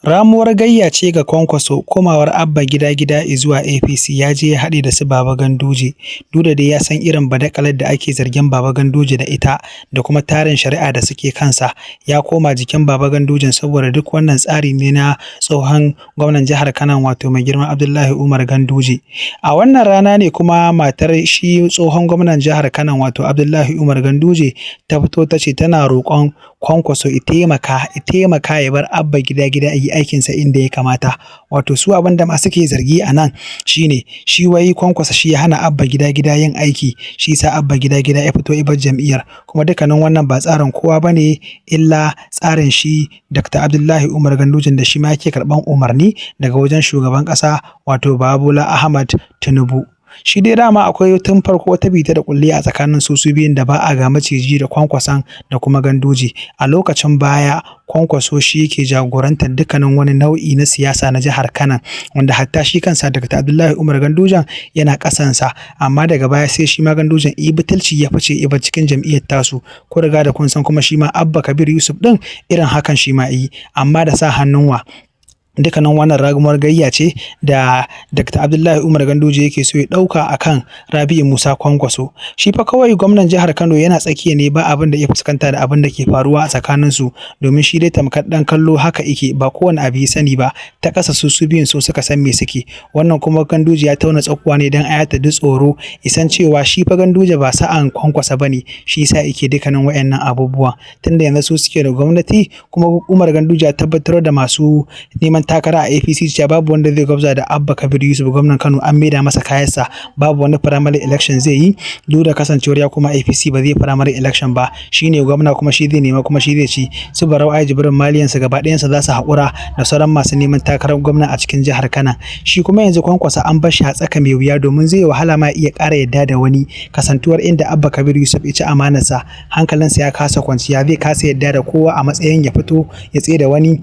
Ramuwar gayya ce ga Kwankwaso komawar Abba gida-gida zuwa APC ya je ya haɗe da su Baba Ganduje, duk da dai ya san irin badakalar da ake zargin Baba Ganduje da ita da kuma tarin shari'a da suke kansa, ya koma jikin Baba Gandujen saboda duk wannan tsari ne na tsohon gwamnan jihar Kano wato mai girma Abdullahi Umar Ganduje. A wannan rana ne kuma matar shi tsohon gwamnan jihar Kano wato Abdullahi Umar Ganduje ta fito ta ce tana roƙon Kwankwaso ya taimaka ya bar Abba gida-gida yi aikinsa inda ya kamata. Wato su abin da masu ke zargi a nan shine shi wai Kwankwaso shi ya hana Abba gida-gida yin aiki, shi sa Abba gida-gida ya fito ibar jam'iyyar, kuma dukkanin wannan ba tsarin kowa bane illa tsarin shi Dr. Abdullahi Umar Gandujen da shi ma yake karɓan umarni daga wajen shugaban ƙasa wato Bola Ahmad Tinubu. Shi dai dama akwai tun farko wata bita da kulli a tsakanin su biyun da ba a ga maciji da Kwankwason da kuma Ganduje. A lokacin baya Kwankwaso shi yake jagorantar dukkanin wani nau'i na siyasa na jihar Kano, wanda hatta shi kansa Dr. Abdullahi Umar Gandujen yana ƙasansa, amma daga baya sai shi ma Gandujen butulci ya fice ibar cikin jam'iyyar tasu. Ko riga da kun san kuma shi ma Abba Kabir Yusuf din irin hakan shi ma yi, amma da sa hannun wa. Dukkanin wannan ramuwar gayya ce da Dr. Abdullahi Umar Ganduje yake so ya ɗauka a kan Rabi'u Musa Kwankwaso. Shi fa kawai gwamnan jihar Kano yana tsakiya ne, ba abin da ya fuskanta da abin da ke faruwa a tsakaninsu, domin shi dai tamkar ɗan kallo haka ike, ba kowane abu ya sani ba, ta ƙasa su biyun so suka san me suke. Wannan kuma Ganduje ya tauna tsakuwa ne don ayata duk tsoro, isan cewa shi fa Ganduje ba sa'an Kwankwaso bane, shi yasa yake dukkanin wayannan abubuwa. Tunda yanzu su suke da gwamnati, kuma Umar Ganduje ya tabbatar da masu neman takara a APC cewa babu wanda zai gwabza da Abba Kabir Yusuf gwamnan Kano, an maida masa kayansa, babu wani primary election zai yi, duk da kasancewar ya kuma APC ba zai primary election ba, shine gwamna kuma shi zai nema kuma shi zai ci. Su Barau Ai Jibrin Maliyansa gaba ɗayansa za su haƙura da sauran masu neman takarar gwamna a cikin jihar Kano. Shi kuma yanzu Kwankwaso an bar shi a tsaka mai wuya, domin zai wahala ma iya ƙara yadda da wani, kasantuwar inda Abba Kabir Yusuf ya ci amanarsa, hankalinsa ya kasa kwanciya, zai kasa yadda da kowa a matsayin ya fito ya tsaye da wani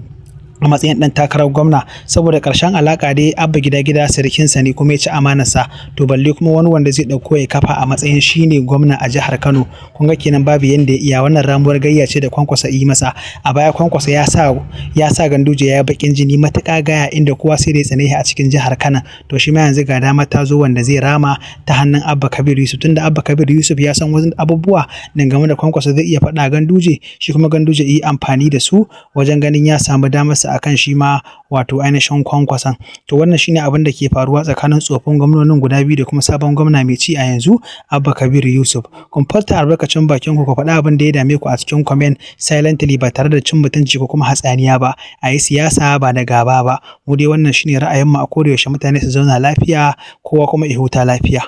a matsayin ɗan takarar gwamna, saboda ƙarshen alaƙa dai Abba gida-gida sirikinsa ne kuma ya ci amanarsa, to balle kuma wani wanda zai ɗauko ya kafa a matsayin shi ne gwamna a jihar Kano. Kun ga kenan babu yanda ya iya, wannan ramuwar gayya ce da Kwankwaso yi masa. A baya Kwankwaso ya sa Ganduje ya baƙin jini matuƙa gaya, inda kowa sai da ya tsane shi a cikin jihar Kano. To shi ma yanzu ga dama ta zo wanda zai rama ta hannun Abba Kabir Yusuf, tunda Abba Kabir Yusuf ya san wasu abubuwa dangane da Kwankwaso zai iya faɗa Ganduje, shi kuma Ganduje yi amfani da su wajen ganin ya samu damarsa akan shi ma wato ainihin Kwankwason. To wannan shine abin da ke faruwa tsakanin tsofin gwamnonin guda biyu da kuma sabon gwamna mai ci a yanzu Abba Kabir Yusuf. Kun furta albarkacin bakin ku faɗa abin da ya dame ku a cikin comment silently, ba tare da cin mutunci ko kuma hatsaniya ba. A yi siyasa ba da gaba ba. Mu dai wannan shine ra'ayinmu a koda yaushe, mutane su zauna lafiya, kowa kuma ya huta lafiya.